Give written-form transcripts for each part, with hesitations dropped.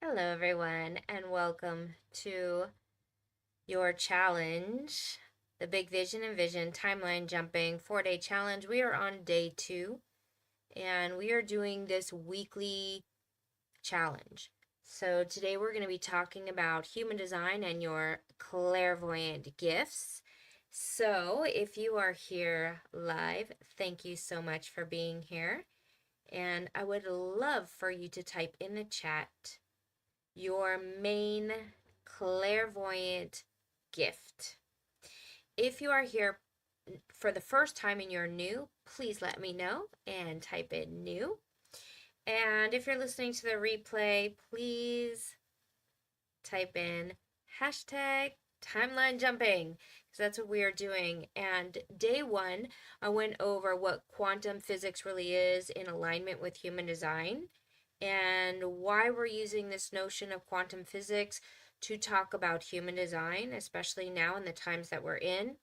Hello, everyone, and welcome to your challenge, the Big Vision and Vision Timeline Jumping 4-day challenge. We are on day 2, and we are doing this weekly challenge. So, today we're going to be talking about human design and your clairvoyant gifts. So, if you are here live, thank you so much for being here. And I would love for you to type in the chat your main clairvoyant gift. If you are here for the first time and you're new, please let me know and type in new. And if you're listening to the replay, please type in hashtag timeline jumping because that's what we are doing. And day 1, I went over what quantum physics really is in alignment with human design and why we're using this notion of quantum physics to talk about human design, especially now in the times that we're in.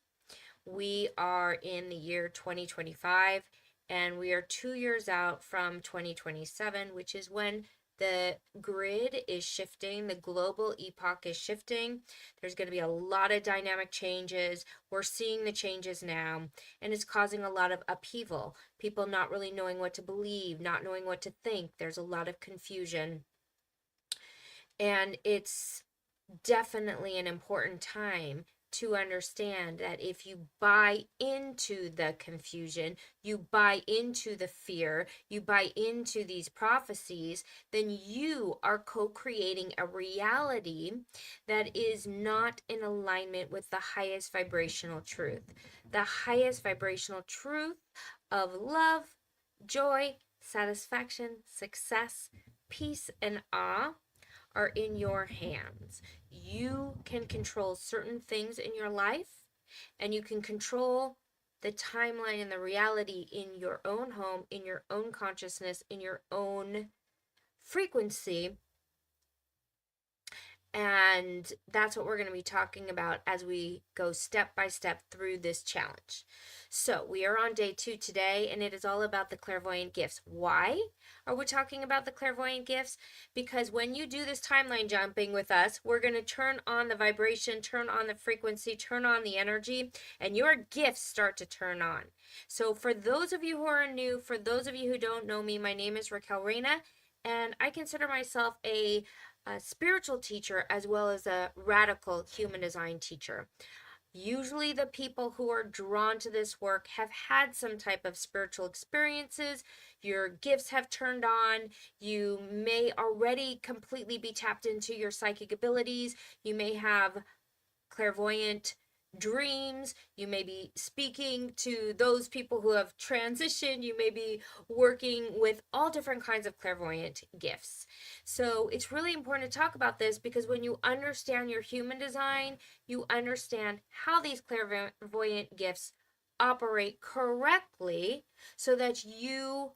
We are in the year 2025, and we are 2 years out from 2027, which is when the grid is shifting, the global epoch is shifting. There's going to be a lot of dynamic changes. We're seeing the changes now, and it's causing a lot of upheaval. People not really knowing what to believe, not knowing what to think. There's a lot of confusion. And it's definitely an important time to understand that if you buy into the confusion, you buy into the fear, you buy into these prophecies, then you are co-creating a reality that is not in alignment with the highest vibrational truth. The highest vibrational truth of love, joy, satisfaction, success, peace, and awe are in your hands. You can control certain things in your life, and you can control the timeline and the reality in your own home, in your own consciousness, in your own frequency. And that's what we're going to be talking about as we go step by step through this challenge. So, we are on day 2 today, and it is all about the clairvoyant gifts. Why are we talking about the clairvoyant gifts? Because when you do this timeline jumping with us, we're going to turn on the vibration, turn on the frequency, turn on the energy, and your gifts start to turn on. So, for those of you who are new, for those of you who don't know me, my name is Raquel, and I consider myself a spiritual teacher as well as a radical human design teacher. Usually, the people who are drawn to this work have had some type of spiritual experiences. Your gifts have turned on. You may already completely be tapped into your psychic abilities. You may have clairvoyant dreams. You may be speaking to those people who have transitioned. You may be working with all different kinds of clairvoyant gifts. So it's really important to talk about this because when you understand your human design, you understand how these clairvoyant gifts operate correctly so that you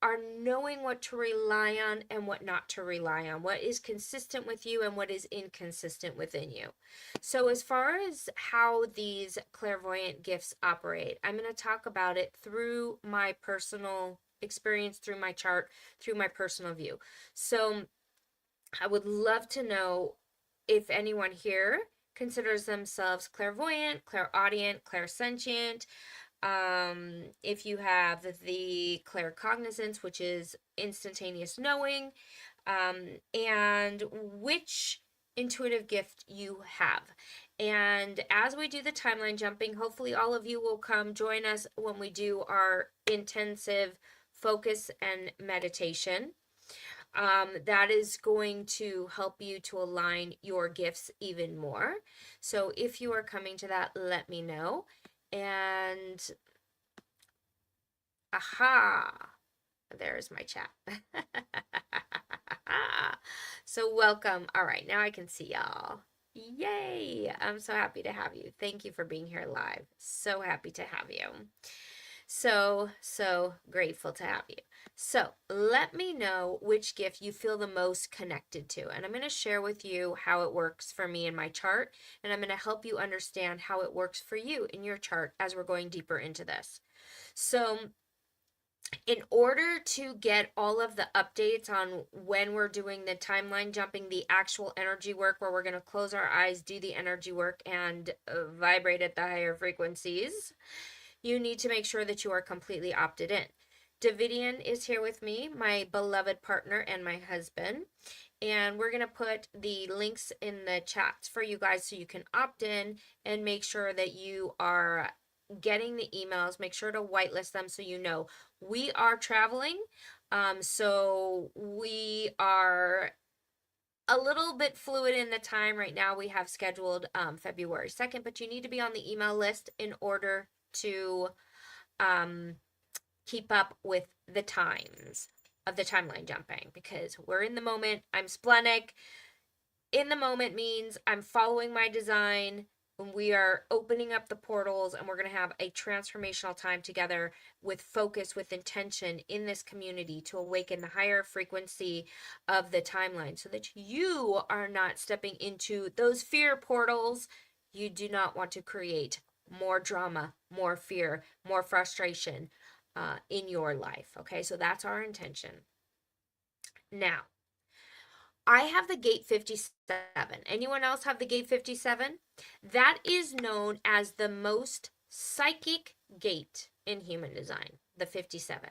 are knowing what to rely on and what not to rely on, what is consistent with you and what is inconsistent within you. So, as far as how these clairvoyant gifts operate, I'm going to talk about it through my personal experience, through my chart, through my personal view. So, I would love to know if anyone here considers themselves clairvoyant, clairaudient, clairsentient, if you have the claircognizance, which is instantaneous knowing, and which intuitive gift you have. And as we do the timeline jumping, hopefully all of you will come join us when we do our intensive focus and meditation. That is going to help you to align your gifts even more. So if you are coming to that, let me know. And aha, there's my chat. So welcome. All right, now I can see y'all. Yay! I'm so happy to have you. Thank you for being here live. So happy to have you. So grateful to have you. So let me know which gift you feel the most connected to. And I'm going to share with you how it works for me in my chart. And I'm going to help you understand how it works for you in your chart as we're going deeper into this. So In order to get all of the updates on when we're doing the timeline jumping, the actual energy work where we're going to close our eyes, do the energy work, and vibrate at the higher frequencies, you need to make sure that you are completely opted in. Davidian is here with me, my beloved partner and my husband. And we're going to put the links in the chats for you guys so you can opt in and make sure that you are getting the emails. Make sure to whitelist them so you know. We are traveling, so we are a little bit fluid in the time right now. We have scheduled February 2nd, but you need to be on the email list in order to keep up with the times of the timeline jumping, because we're in the moment. I'm splenic. In the moment means I'm following my design. When we are opening up the portals, and we're going to have a transformational time together with focus, with intention in this community to awaken the higher frequency of the timeline so that you are not stepping into those fear portals. You do not want to create more drama, more fear, more frustration in your life. Okay, so that's our intention. Now, I have the gate 57. Anyone else have the gate 57? That is known as the most psychic gate in human design, the 57.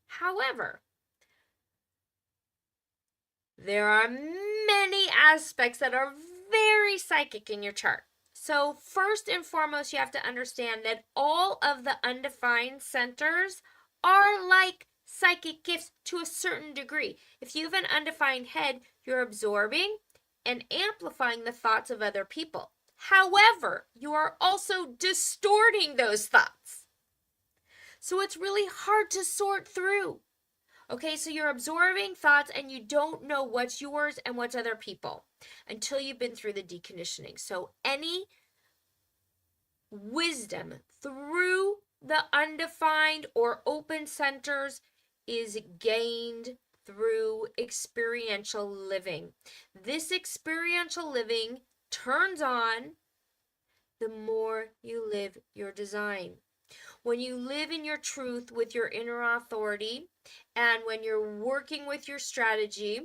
However, there are many aspects that are very psychic in your chart. So first and foremost, you have to understand that all of the undefined centers are like psychic gifts to a certain degree. If you have an undefined head, you're absorbing and amplifying the thoughts of other people. However, you are also distorting those thoughts. So it's really hard to sort through. Okay, so you're absorbing thoughts and you don't know what's yours and what's other people until you've been through the deconditioning. So any wisdom through the undefined or open centers is gained through experiential living. This experiential living turns on the more you live your design. When you live in your truth with your inner authority, and when you're working with your strategy,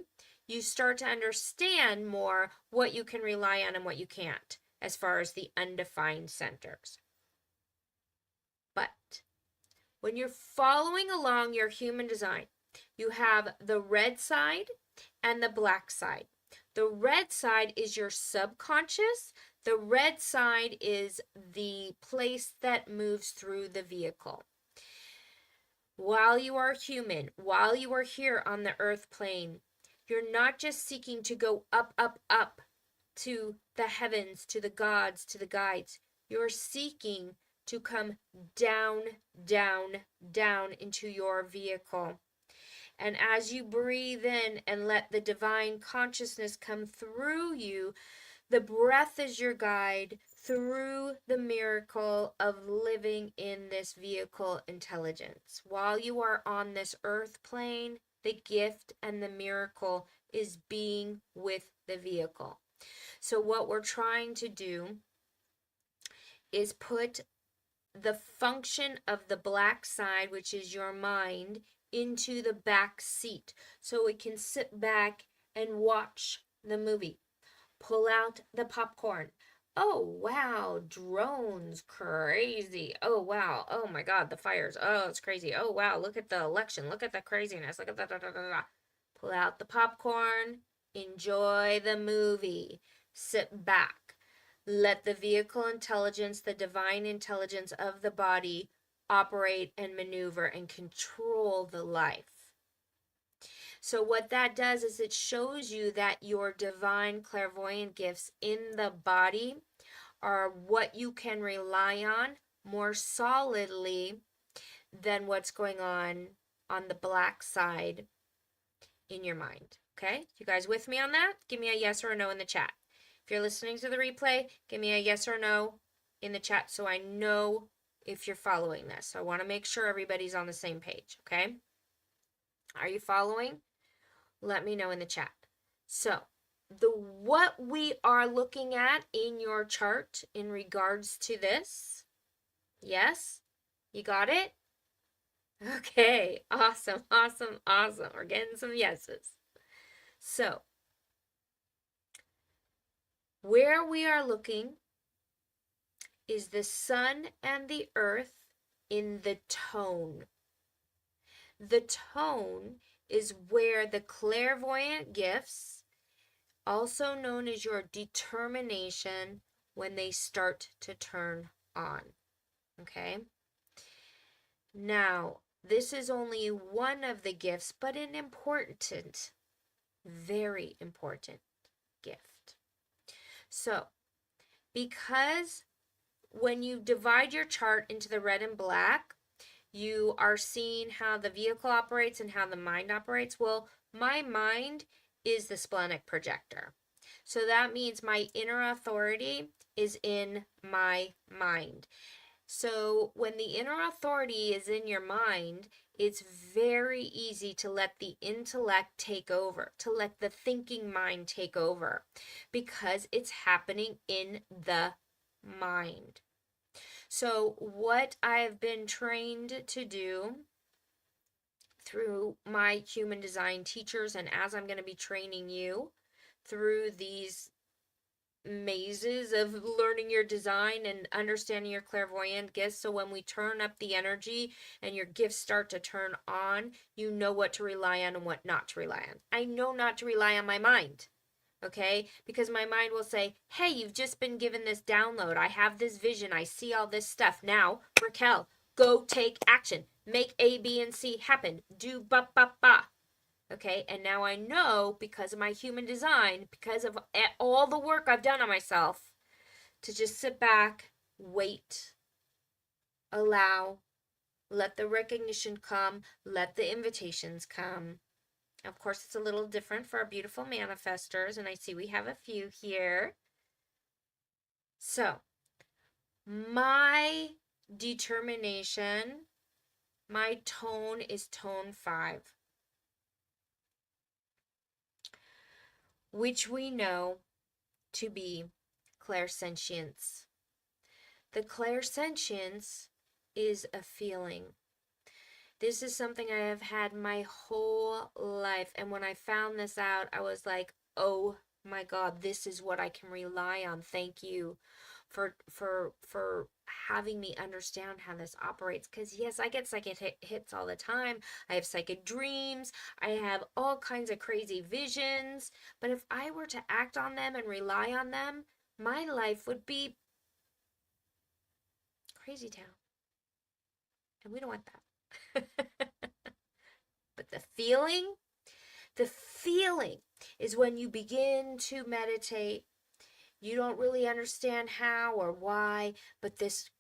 you start to understand more what you can rely on and what you can't, as far as the undefined centers. But when you're following along your human design, you have the red side and the black side. The red side is your subconscious. The red side is the place that moves through the vehicle. While you are human, while you are here on the earth plane, you're not just seeking to go up, up, up to the heavens, to the gods, to the guides. You're seeking to come down, down, down into your vehicle. And as you breathe in and let the divine consciousness come through you, the breath is your guide through the miracle of living in this vehicle intelligence. While you are on this earth plane, the gift and the miracle is being with the vehicle. So what we're trying to do is put the function of the black side, which is your mind, into the back seat so it can sit back and watch the movie. Pull out the popcorn. Oh, wow, drones, crazy. Oh, wow, oh my God, the fires. Oh, it's crazy. Oh, wow, look at the election. Look at the craziness. Look at that. Pull out the popcorn. Enjoy the movie. Sit back. Let the vehicle intelligence, the divine intelligence of the body, operate and maneuver and control the life. So what that does is it shows you that your divine clairvoyant gifts in the body are what you can rely on more solidly than what's going on the black side in your mind. Okay? You guys with me on that? Give me a yes or a no in the chat. If you're listening to the replay, give me a yes or no in the chat so I know if you're following this. So I want to make sure everybody's on the same page, okay? Are you following? Let me know in the chat. So, what we are looking at in your chart in regards to this, yes? You got it? Okay, awesome, awesome, awesome. We're getting some yeses. So, where we are looking is the sun and the earth in the tone. The tone is where the clairvoyant gifts, also known as your determination, when they start to turn on. Okay? Now, this is only one of the gifts, but an important, very important gift. So, because when you divide your chart into the red and black, you are seeing how the vehicle operates and how the mind operates. Well, my mind is the splenic projector. So that means my inner authority is in my mind. So when the inner authority is in your mind, it's very easy to let the intellect take over, to let the thinking mind take over, because it's happening in the mind. So what I've been trained to do through my human design teachers, and as I'm going to be training you through these mazes of learning your design and understanding your clairvoyant gifts, so when we turn up the energy and your gifts start to turn on, you know what to rely on and what not to rely on. I know not to rely on my mind, okay? Because my mind will say, hey, you've just been given this download. I have this vision. I see all this stuff. Now, Raquel, go take action. Make A, B, and C happen. Do ba, ba, ba. Okay, and now I know, because of my human design, because of all the work I've done on myself, to just sit back, wait, allow, let the recognition come, let the invitations come. Of course, it's a little different for our beautiful manifestors, and I see we have a few here. So, my determination, my tone is tone 5, which we know to be clairsentience. The clairsentience is a feeling. This is something I have had my whole life. And when I found this out, I was like, oh my God, this is what I can rely on. Thank you for having me understand how this operates. Because yes, I get psychic hits all the time. I have psychic dreams. I have all kinds of crazy visions. But if I were to act on them and rely on them, my life would be crazy town. And we don't want that. But the feeling is when you begin to meditate. You don't really understand how or why, but this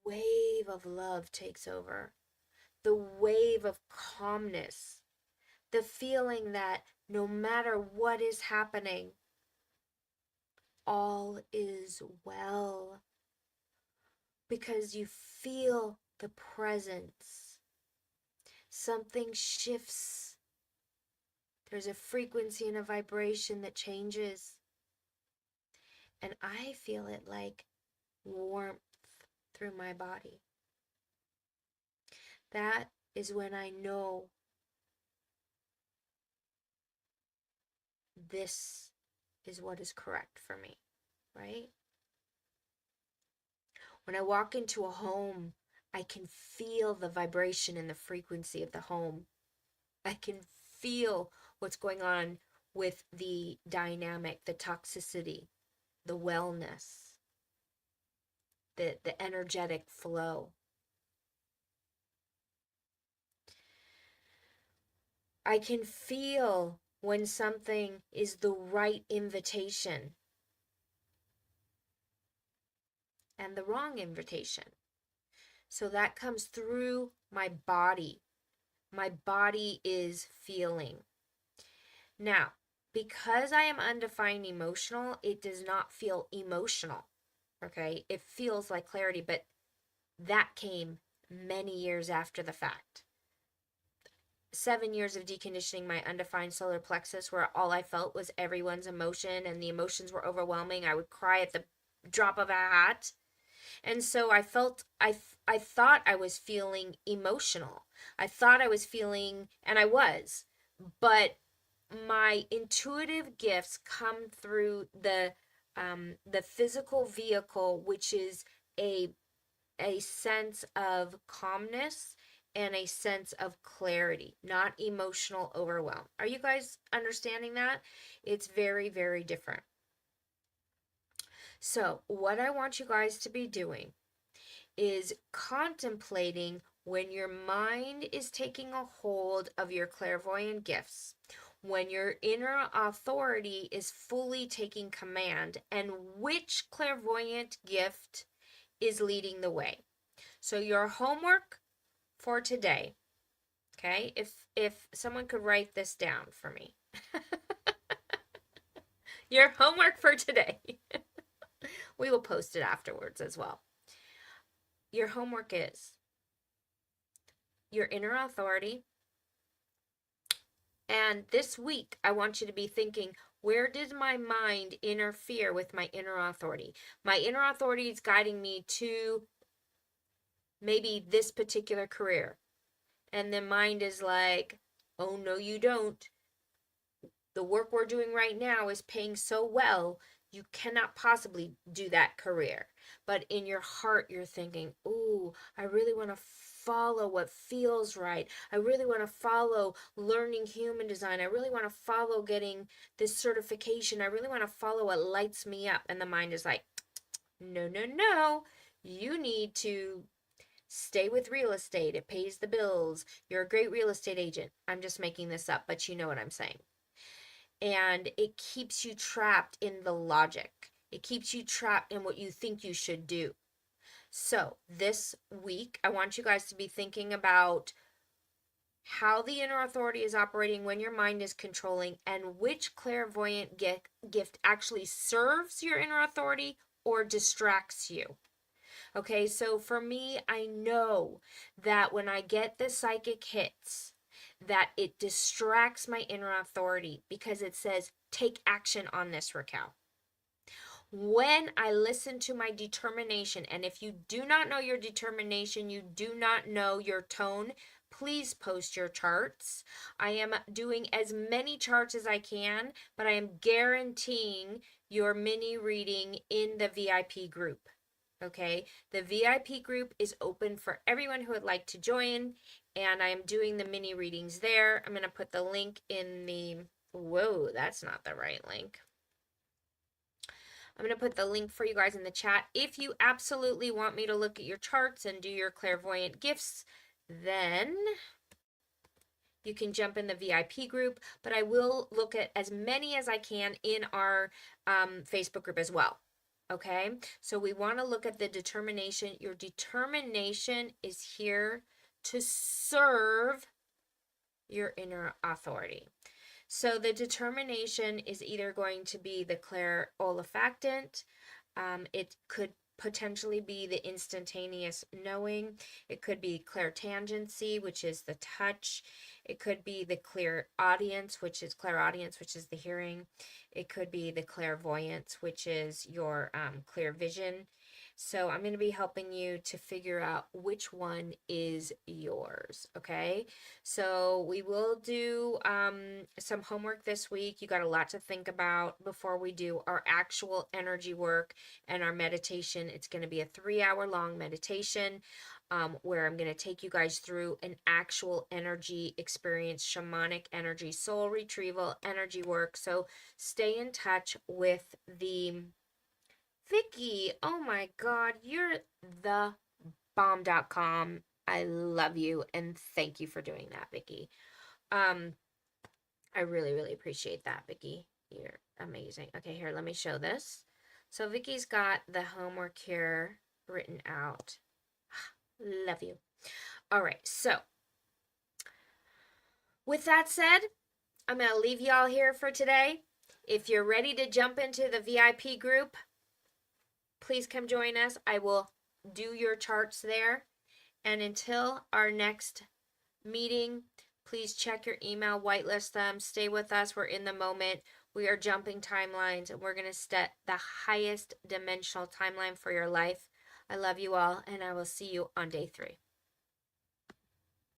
wave of love takes over. The wave of calmness. The feeling that no matter what is happening, all is well. Because you feel the presence. Something shifts. There's a frequency and a vibration that changes. And I feel it like warmth through my body. That is when I know this is what is correct for me, right? When I walk into a home, I can feel the vibration and the frequency of the home. I can feel what's going on with the dynamic, the toxicity, the wellness, the energetic flow. I can feel when something is the right invitation and the wrong invitation. So that comes through my body. My body is feeling. Now, because I am undefined emotional, it does not feel emotional. Okay? It feels like clarity, but that came many years after the fact. 7 years of deconditioning my undefined solar plexus, where all I felt was everyone's emotion and the emotions were overwhelming. I would cry at the drop of a hat. And so I thought I was feeling emotional. I thought I was feeling, and I was, but my intuitive gifts come through the physical vehicle, which is a a sense of calmness and a sense of clarity, not emotional overwhelm. Are you guys understanding that? It's very, very different. So, what I want you guys to be doing is contemplating when your mind is taking a hold of your clairvoyant gifts, when your inner authority is fully taking command, and which clairvoyant gift is leading the way. So your homework for today, okay? If someone could write this down for me. Your homework for today. We will post it afterwards as well. Your homework is your inner authority. And this week, I want you to be thinking, where did my mind interfere with my inner authority? My inner authority is guiding me to maybe this particular career. And the mind is like, oh, no, you don't. The work we're doing right now is paying so well, you cannot possibly do that career. But in your heart, you're thinking, ooh, I really want to follow what feels right. I really want to follow learning human design. I really want to follow getting this certification. I really want to follow what lights me up. And the mind is like, no, no, no. You need to stay with real estate. It pays the bills. You're a great real estate agent. I'm just making this up, but you know what I'm saying. And it keeps you trapped in the logic. It keeps you trapped in what you think you should do. So, this week, I want you guys to be thinking about how the inner authority is operating when your mind is controlling, and which clairvoyant gift actually serves your inner authority or distracts you. Okay, so for me, I know that when I get the psychic hits, that it distracts my inner authority because it says, take action on this, Raquel. When I listen to my determination, and if you do not know your determination, you do not know your tone, please post your charts. I am doing as many charts as I can, but I am guaranteeing your mini reading in the VIP group. Okay, the VIP group is open for everyone who would like to join, and I'm doing the mini readings there. I'm going to put the link in the, whoa, that's not the right link. I'm going to put the link for you guys in the chat. If you absolutely want me to look at your charts and do your clairvoyant gifts, then you can jump in the VIP group, but I will look at as many as I can in our Facebook group as well. Okay, so we want to look at the determination. Your determination is here to serve your inner authority. So the determination is either going to be the clair olfactant. It could potentially be the instantaneous knowing. It could be clairtangency, which is the touch. It could be the clairaudience, which is the hearing. It could be the clairvoyance, which is your clear vision. So I'm going to be helping you to figure out which one is yours, okay? So we will do some homework this week. You got a lot to think about before we do our actual energy work and our meditation. It's going to be a 3-hour long meditation where I'm going to take you guys through an actual energy experience, shamanic energy, soul retrieval, energy work. So stay in touch with the Vicky. Oh my God, you're the bomb.com. I love you and thank you for doing that, Vicky. I really, really appreciate that, Vicky. You're amazing. Okay, here, let me show this. So Vicky's got the homework here written out. Love you. All right, so with that said, I'm going to leave y'all here for today. If you're ready to jump into the VIP group, please come join us. I will do your charts there. And until our next meeting, please check your email, whitelist them, stay with us. We're in the moment. We are jumping timelines, and we're going to set the highest dimensional timeline for your life. I love you all, and I will see you on day 3.